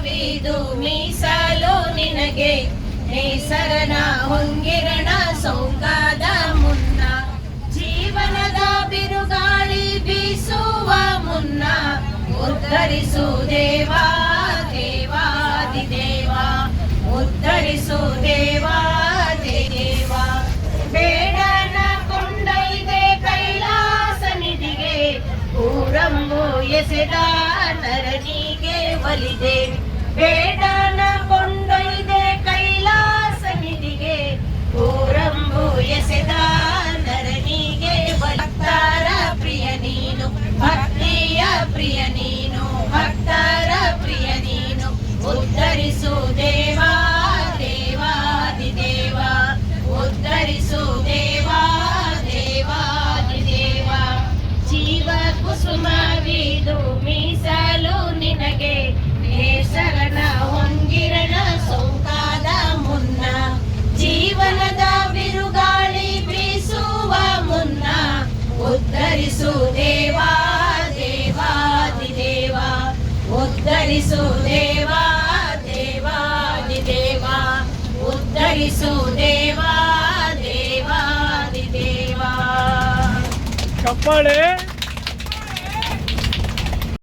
ಕುಸುಮವಿದು ಮೀಸಲು ನಿನಗೆ ನೇಸರನ ಹೊಂಗಿರಣ ಸೌಗಾದ ಮುನ್ನ ಜೀವನದ ಬಿರುಗಾಳಿ ಬೀಸುವ ಮುನ್ನ ಉದ್ಧರಿಸು ದೇವಾ ದೇವಾದಿದೇವ ಉದ್ಧರಿಸು ದೇವಾ ದೇವ ಬೇಡನ ಕೊಂಡೈದೆ ಕೈಲಾಸ ನಿಧಿಗೆ ಊರಂಬು ಎಸೆದ ನರನಿಗೆ ಒಲಿದೆ ಬೇಡನ ಕೊಂಡೊಯ್ದೆ ಕೈಲಾಸ ನಿಧಿಗೆ ಊರಂಬು ಎಸೆದ ನರನಿಗೆ ಭಕ್ತರ ಪ್ರಿಯ ನೀನು ಭಕ್ತಿಯ ಪ್ರಿಯ ನೀನು ಭಕ್ತರ ಪ್ರಿಯ ನೀನು ಉದ್ಧರಿಸು ದೇವಾ ದೇವಾದಿದೇವ ಉದ್ಧರಿಸು ದೇವಾ ದೇವಾದಿದೇವ ಜೀವ ಕುಸುಮವಿದು ಮೀಸಲು ನಿನಗೆ ನೇಸರನ ಹೊಂಗಿರಣ ಸೌಕಾದ ಮುನ್ನ ಜೀವನದ ಬಿರುಗಾಳಿ ಬೀಸುವ ಮುನ್ನ ಉದ್ಧರಿಸು ದೇವಾ ದೇವಾದಿದೇವ ಉದ್ಧರಿಸು ದೇವಾ ದೇವಾದಿದೇವ ಉದ್ಧರಿಸು ದೇವಾ ದೇವಾದಿದೇವ ಚಪ್ಪಾಳೆ